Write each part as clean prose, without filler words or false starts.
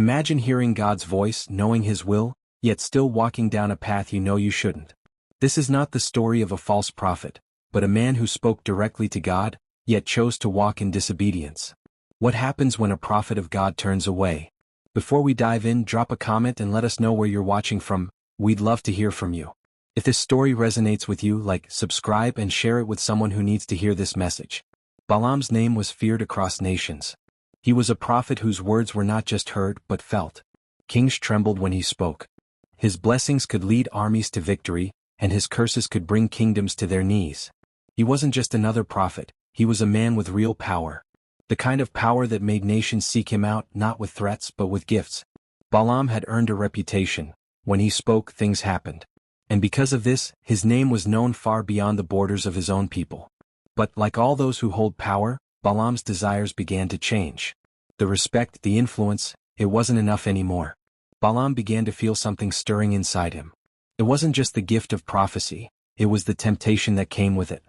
Imagine hearing God's voice, knowing His will, yet still walking down a path you know you shouldn't. This is not the story of a false prophet, but a man who spoke directly to God, yet chose to walk in disobedience. What happens when a prophet of God turns away? Before we dive in, drop a comment and let us know where you're watching from. We'd love to hear from you. If this story resonates with you, like, subscribe and share it with someone who needs to hear this message. Balaam's name was feared across nations. He was a prophet whose words were not just heard but felt. Kings trembled when he spoke. His blessings could lead armies to victory, and his curses could bring kingdoms to their knees. He wasn't just another prophet, he was a man with real power. The kind of power that made nations seek him out, not with threats but with gifts. Balaam had earned a reputation. When he spoke, things happened. And because of this, his name was known far beyond the borders of his own people. But like all those who hold power, Balaam's desires began to change. The respect, the influence, it wasn't enough anymore. Balaam began to feel something stirring inside him. It wasn't just the gift of prophecy, it was the temptation that came with it.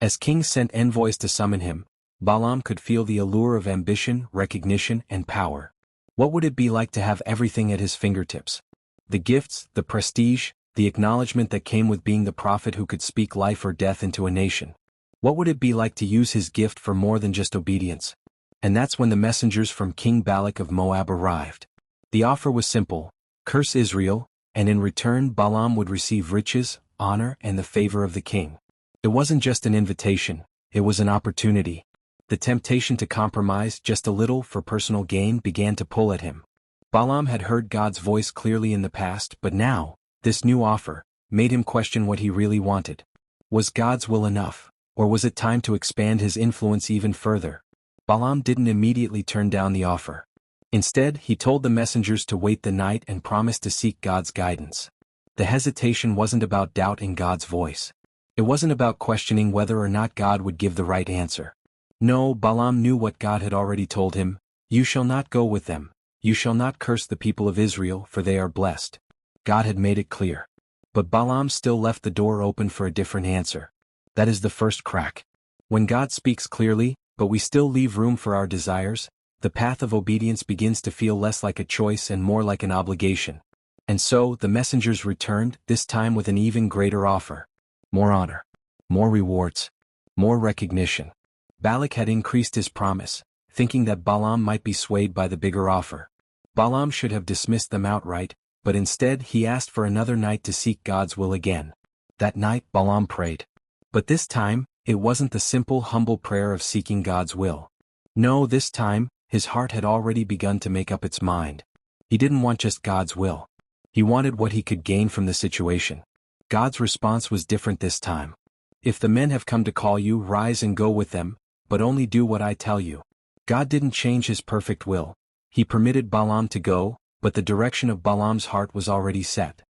As kings sent envoys to summon him, Balaam could feel the allure of ambition, recognition, and power. What would it be like to have everything at his fingertips? The gifts, the prestige, the acknowledgement that came with being the prophet who could speak life or death into a nation. What would it be like to use his gift for more than just obedience? And that's when the messengers from King Balak of Moab arrived. The offer was simple: curse Israel, and in return Balaam would receive riches, honor, and the favor of the king. It wasn't just an invitation, it was an opportunity. The temptation to compromise just a little for personal gain began to pull at him. Balaam had heard God's voice clearly in the past, but now, this new offer made him question what he really wanted. Was God's will enough? Or was it time to expand his influence even further? Balaam didn't immediately turn down the offer. Instead, he told the messengers to wait the night and promised to seek God's guidance. The hesitation wasn't about doubt in God's voice. It wasn't about questioning whether or not God would give the right answer. No, Balaam knew what God had already told him: "You shall not go with them. You shall not curse the people of Israel, for they are blessed." God had made it clear. But Balaam still left the door open for a different answer. That is the first crack. When God speaks clearly, but we still leave room for our desires, the path of obedience begins to feel less like a choice and more like an obligation. And so, the messengers returned, this time with an even greater offer. More honor. More rewards. More recognition. Balak had increased his promise, thinking that Balaam might be swayed by the bigger offer. Balaam should have dismissed them outright, but instead he asked for another night to seek God's will again. That night, Balaam prayed. But this time, it wasn't the simple, humble prayer of seeking God's will. No, this time, his heart had already begun to make up its mind. He didn't want just God's will. He wanted what he could gain from the situation. God's response was different this time. "If the men have come to call you, rise and go with them, but only do what I tell you." God didn't change his perfect will. He permitted Balaam to go, but the direction of Balaam's heart was already set.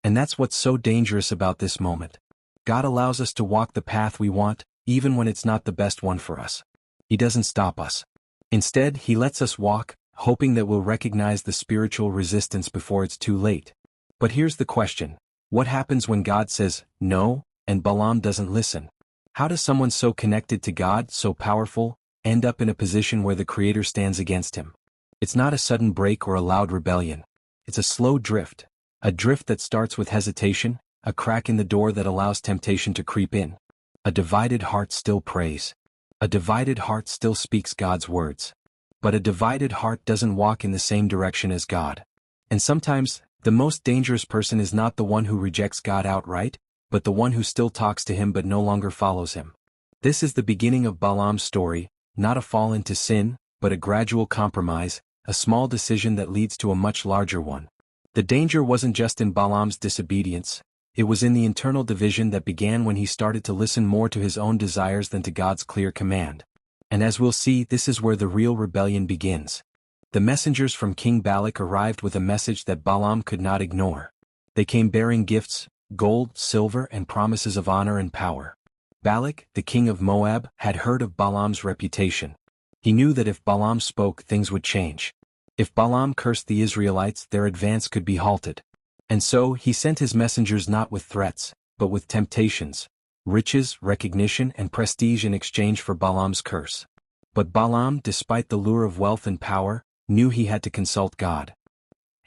And that's what's so dangerous about this moment. God allows us to walk the path we want, even when it's not the best one for us. He doesn't stop us. Instead, he lets us walk, hoping that we'll recognize the spiritual resistance before it's too late. But here's the question: what happens when God says no, and Balaam doesn't listen? How does someone so connected to God, so powerful, end up in a position where the Creator stands against him? It's not a sudden break or a loud rebellion. It's a slow drift. A drift that starts with hesitation, a crack in the door that allows temptation to creep in. A divided heart still prays. A divided heart still speaks God's words. But a divided heart doesn't walk in the same direction as God. And sometimes, the most dangerous person is not the one who rejects God outright, but the one who still talks to him but no longer follows him. This is the beginning of Balaam's story, not a fall into sin, but a gradual compromise, a small decision that leads to a much larger one. The danger wasn't just in Balaam's disobedience. It was in the internal division that began when he started to listen more to his own desires than to God's clear command. And as we'll see, this is where the real rebellion begins. The messengers from King Balak arrived with a message that Balaam could not ignore. They came bearing gifts, gold, silver, and promises of honor and power. Balak, the king of Moab, had heard of Balaam's reputation. He knew that if Balaam spoke, things would change. If Balaam cursed the Israelites, their advance could be halted. And so, he sent his messengers not with threats, but with temptations, riches, recognition, and prestige in exchange for Balaam's curse. But Balaam, despite the lure of wealth and power, knew he had to consult God.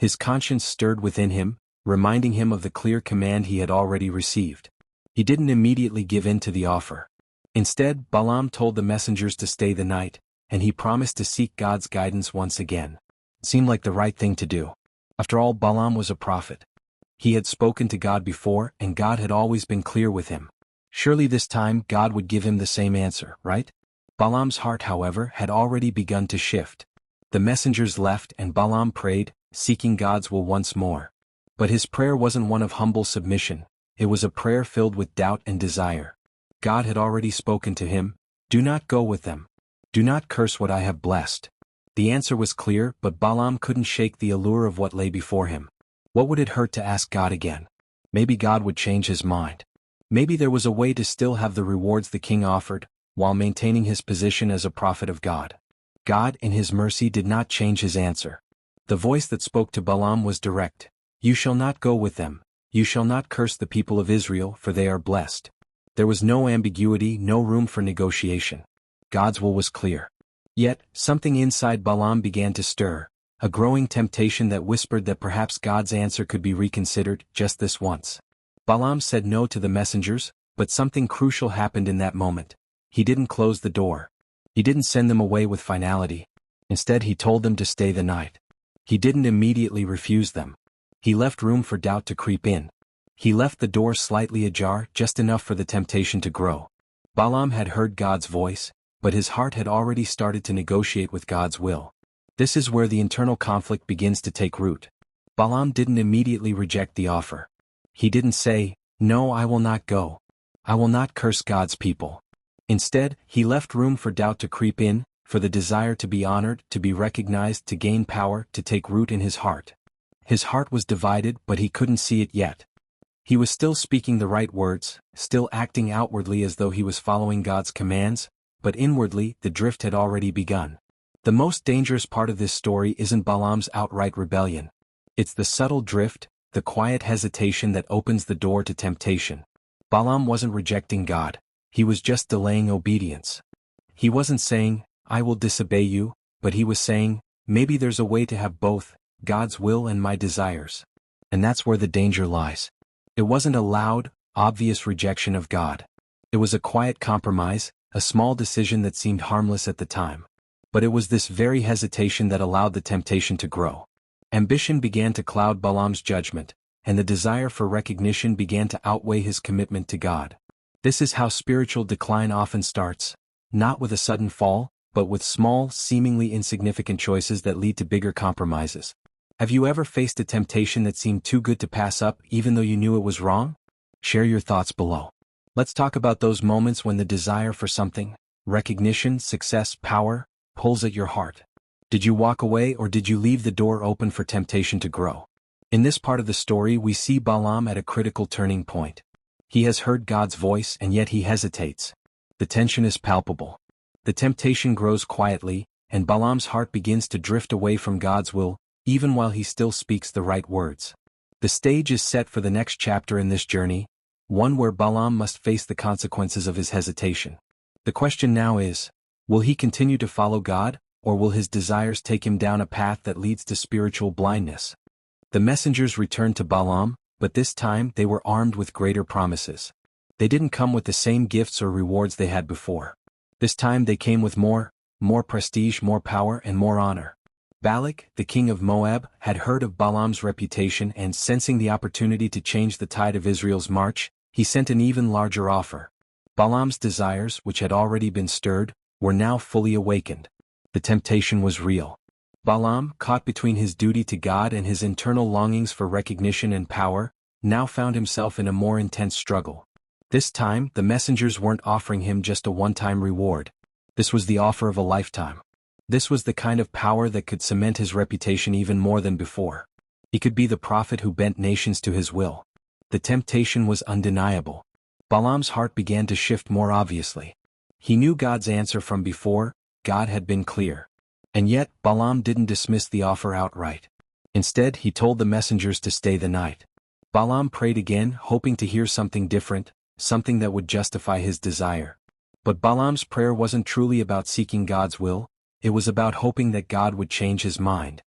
His conscience stirred within him, reminding him of the clear command he had already received. He didn't immediately give in to the offer. Instead, Balaam told the messengers to stay the night, and he promised to seek God's guidance once again. It seemed like the right thing to do. After all, Balaam was a prophet. He had spoken to God before, and God had always been clear with him. Surely this time God would give him the same answer, right? Balaam's heart, however, had already begun to shift. The messengers left and Balaam prayed, seeking God's will once more. But his prayer wasn't one of humble submission, it was a prayer filled with doubt and desire. God had already spoken to him, "Do not go with them. Do not curse what I have blessed." The answer was clear, but Balaam couldn't shake the allure of what lay before him. What would it hurt to ask God again? Maybe God would change his mind. Maybe there was a way to still have the rewards the king offered, while maintaining his position as a prophet of God. God, in his mercy, did not change his answer. The voice that spoke to Balaam was direct. "You shall not go with them. You shall not curse the people of Israel, for they are blessed." There was no ambiguity, no room for negotiation. God's will was clear. Yet, something inside Balaam began to stir, a growing temptation that whispered that perhaps God's answer could be reconsidered just this once. Balaam said no to the messengers, but something crucial happened in that moment. He didn't close the door. He didn't send them away with finality. Instead, he told them to stay the night. He didn't immediately refuse them. He left room for doubt to creep in. He left the door slightly ajar, just enough for the temptation to grow. Balaam had heard God's voice, but his heart had already started to negotiate with God's will. This is where the internal conflict begins to take root. Balaam didn't immediately reject the offer. He didn't say, "No, I will not go. I will not curse God's people." Instead, he left room for doubt to creep in, for the desire to be honored, to be recognized, to gain power, to take root in his heart. His heart was divided, but he couldn't see it yet. He was still speaking the right words, still acting outwardly as though he was following God's commands, but inwardly, the drift had already begun. The most dangerous part of this story isn't Balaam's outright rebellion. It's the subtle drift, the quiet hesitation that opens the door to temptation. Balaam wasn't rejecting God. He was just delaying obedience. He wasn't saying, "I will disobey you," but he was saying, "Maybe there's a way to have both, God's will and my desires." And that's where the danger lies. It wasn't a loud, obvious rejection of God. It was a quiet compromise, a small decision that seemed harmless at the time. But it was this very hesitation that allowed the temptation to grow. Ambition began to cloud Balaam's judgment, and the desire for recognition began to outweigh his commitment to God. This is how spiritual decline often starts, not with a sudden fall, but with small, seemingly insignificant choices that lead to bigger compromises. Have you ever faced a temptation that seemed too good to pass up even though you knew it was wrong? Share your thoughts below. Let's talk about those moments when the desire for something, recognition, success, power, pulls at your heart. Did you walk away or did you leave the door open for temptation to grow? In this part of the story we see Balaam at a critical turning point. He has heard God's voice and yet he hesitates. The tension is palpable. The temptation grows quietly, and Balaam's heart begins to drift away from God's will, even while he still speaks the right words. The stage is set for the next chapter in this journey, one where Balaam must face the consequences of his hesitation. The question now is, will he continue to follow God, or will his desires take him down a path that leads to spiritual blindness? The messengers returned to Balaam, but this time they were armed with greater promises. They didn't come with the same gifts or rewards they had before. This time they came with more prestige, more power, and more honor. Balak, the king of Moab, had heard of Balaam's reputation and sensing the opportunity to change the tide of Israel's march, he sent an even larger offer. Balaam's desires, which had already been stirred, were now fully awakened. The temptation was real. Balaam, caught between his duty to God and his internal longings for recognition and power, now found himself in a more intense struggle. This time, the messengers weren't offering him just a one-time reward. This was the offer of a lifetime. This was the kind of power that could cement his reputation even more than before. He could be the prophet who bent nations to his will. The temptation was undeniable. Balaam's heart began to shift more obviously. He knew God's answer from before, God had been clear. And yet, Balaam didn't dismiss the offer outright. Instead, he told the messengers to stay the night. Balaam prayed again, hoping to hear something different, something that would justify his desire. But Balaam's prayer wasn't truly about seeking God's will. It was about hoping that God would change his mind.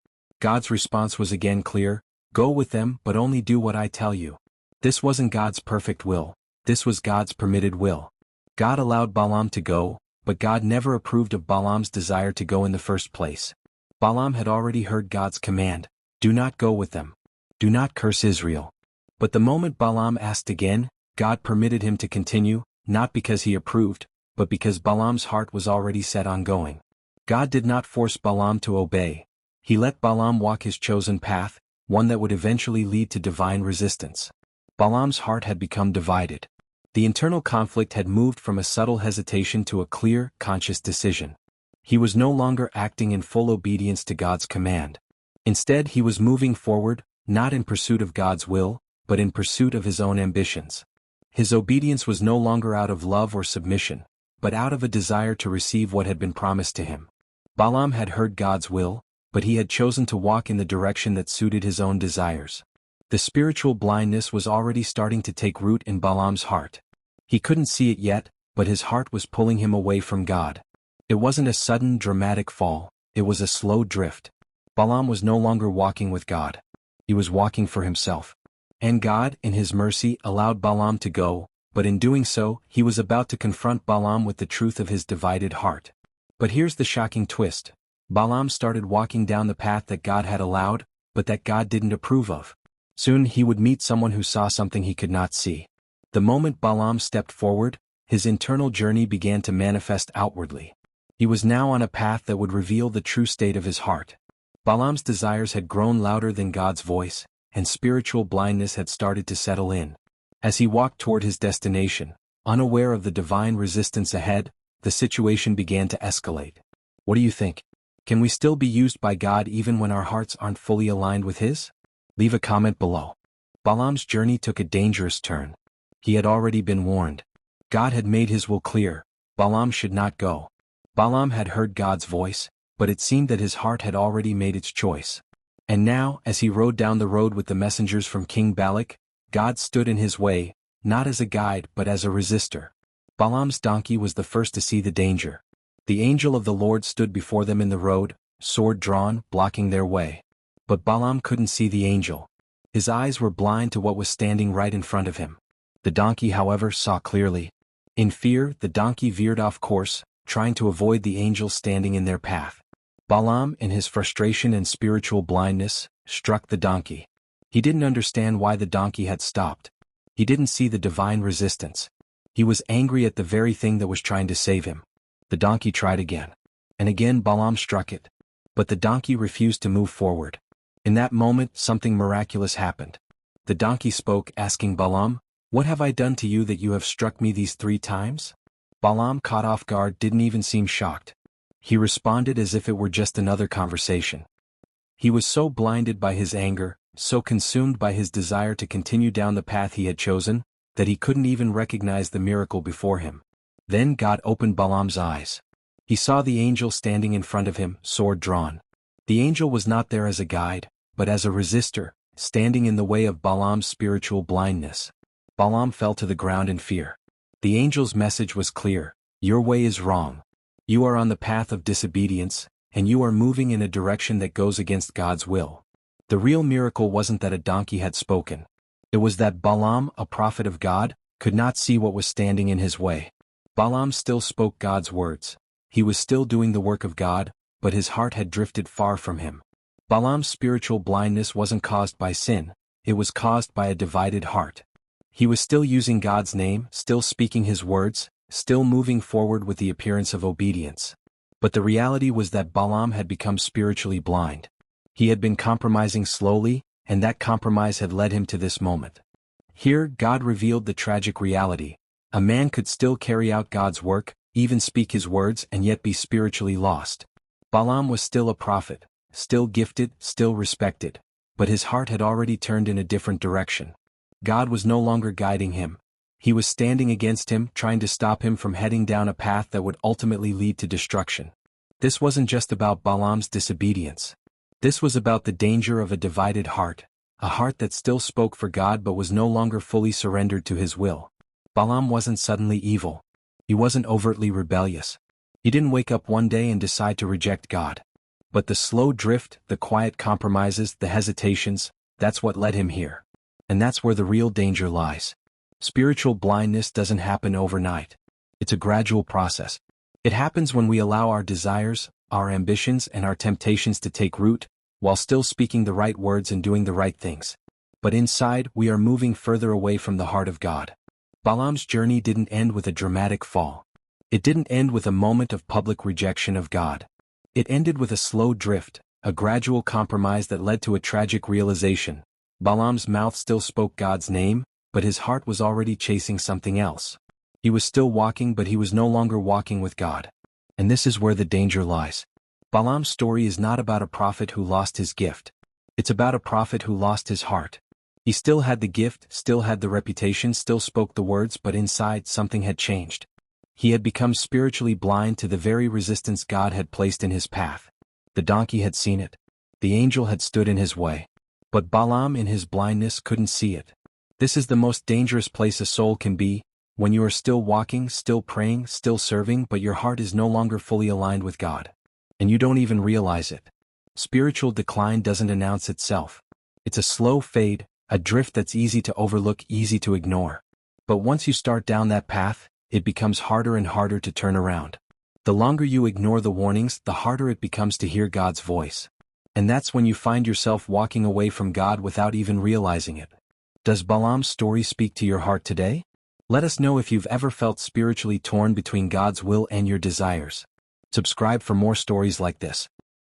God's response was again clear: go with them, but only do what I tell you. This wasn't God's perfect will, this was God's permitted will. God allowed Balaam to go, but God never approved of Balaam's desire to go in the first place. Balaam had already heard God's command: do not go with them. Do not curse Israel. But the moment Balaam asked again, God permitted him to continue, not because he approved, but because Balaam's heart was already set on going. God did not force Balaam to obey. He let Balaam walk his chosen path, one that would eventually lead to divine resistance. Balaam's heart had become divided. The internal conflict had moved from a subtle hesitation to a clear, conscious decision. He was no longer acting in full obedience to God's command. Instead, he was moving forward, not in pursuit of God's will, but in pursuit of his own ambitions. His obedience was no longer out of love or submission, but out of a desire to receive what had been promised to him. Balaam had heard God's will, but he had chosen to walk in the direction that suited his own desires. The spiritual blindness was already starting to take root in Balaam's heart. He couldn't see it yet, but his heart was pulling him away from God. It wasn't a sudden, dramatic fall, it was a slow drift. Balaam was no longer walking with God. He was walking for himself. And God, in his mercy, allowed Balaam to go, but in doing so, he was about to confront Balaam with the truth of his divided heart. But here's the shocking twist. Balaam started walking down the path that God had allowed, but that God didn't approve of. Soon he would meet someone who saw something he could not see. The moment Balaam stepped forward, his internal journey began to manifest outwardly. He was now on a path that would reveal the true state of his heart. Balaam's desires had grown louder than God's voice, and spiritual blindness had started to settle in. As he walked toward his destination, unaware of the divine resistance ahead, the situation began to escalate. What do you think? Can we still be used by God even when our hearts aren't fully aligned with His? Leave a comment below. Balaam's journey took a dangerous turn. He had already been warned. God had made His will clear: Balaam should not go. Balaam had heard God's voice, but it seemed that his heart had already made its choice. And now, as he rode down the road with the messengers from King Balak, God stood in his way, not as a guide but as a resistor. Balaam's donkey was the first to see the danger. The angel of the Lord stood before them in the road, sword drawn, blocking their way. But Balaam couldn't see the angel. His eyes were blind to what was standing right in front of him. The donkey, however, saw clearly. In fear, the donkey veered off course, trying to avoid the angel standing in their path. Balaam, in his frustration and spiritual blindness, struck the donkey. He didn't understand why the donkey had stopped. He didn't see the divine resistance. He was angry at the very thing that was trying to save him. The donkey tried again. And again Balaam struck it. But the donkey refused to move forward. In that moment, something miraculous happened. The donkey spoke, asking Balaam, "What have I done to you that you have struck me these 3 times?" Balaam, caught off guard, didn't even seem shocked. He responded as if it were just another conversation. He was so blinded by his anger, so consumed by his desire to continue down the path he had chosen, that he couldn't even recognize the miracle before him. Then God opened Balaam's eyes. He saw the angel standing in front of him, sword drawn. The angel was not there as a guide, but as a resistor, standing in the way of Balaam's spiritual blindness. Balaam fell to the ground in fear. The angel's message was clear: your way is wrong. You are on the path of disobedience, and you are moving in a direction that goes against God's will. The real miracle wasn't that a donkey had spoken. It was that Balaam, a prophet of God, could not see what was standing in his way. Balaam still spoke God's words. He was still doing the work of God, but his heart had drifted far from Him. Balaam's spiritual blindness wasn't caused by sin, it was caused by a divided heart. He was still using God's name, still speaking His words, still moving forward with the appearance of obedience. But the reality was that Balaam had become spiritually blind. He had been compromising slowly, and that compromise had led him to this moment. Here, God revealed the tragic reality: a man could still carry out God's work, even speak His words, and yet be spiritually lost. Balaam was still a prophet, still gifted, still respected, but his heart had already turned in a different direction. God was no longer guiding him. He was standing against him, trying to stop him from heading down a path that would ultimately lead to destruction. This wasn't just about Balaam's disobedience. This was about the danger of a divided heart, a heart that still spoke for God but was no longer fully surrendered to His will. Balaam wasn't suddenly evil. He wasn't overtly rebellious. He didn't wake up one day and decide to reject God. But the slow drift, the quiet compromises, the hesitations, that's what led him here. And that's where the real danger lies. Spiritual blindness doesn't happen overnight. It's a gradual process. It happens when we allow our desires, our ambitions, and our temptations to take root, while still speaking the right words and doing the right things. But inside, we are moving further away from the heart of God. Balaam's journey didn't end with a dramatic fall. It didn't end with a moment of public rejection of God. It ended with a slow drift, a gradual compromise that led to a tragic realization. Balaam's mouth still spoke God's name, but his heart was already chasing something else. He was still walking, but he was no longer walking with God. And this is where the danger lies. Balaam's story is not about a prophet who lost his gift. It's about a prophet who lost his heart. He still had the gift, still had the reputation, still spoke the words, but inside something had changed. He had become spiritually blind to the very resistance God had placed in his path. The donkey had seen it. The angel had stood in his way. But Balaam in his blindness couldn't see it. This is the most dangerous place a soul can be, when you are still walking, still praying, still serving, but your heart is no longer fully aligned with God. And you don't even realize it. Spiritual decline doesn't announce itself. It's a slow fade, a drift that's easy to overlook, easy to ignore. But once you start down that path, it becomes harder and harder to turn around. The longer you ignore the warnings, the harder it becomes to hear God's voice. And that's when you find yourself walking away from God without even realizing it. Does Balaam's story speak to your heart today? Let us know if you've ever felt spiritually torn between God's will and your desires. Subscribe for more stories like this.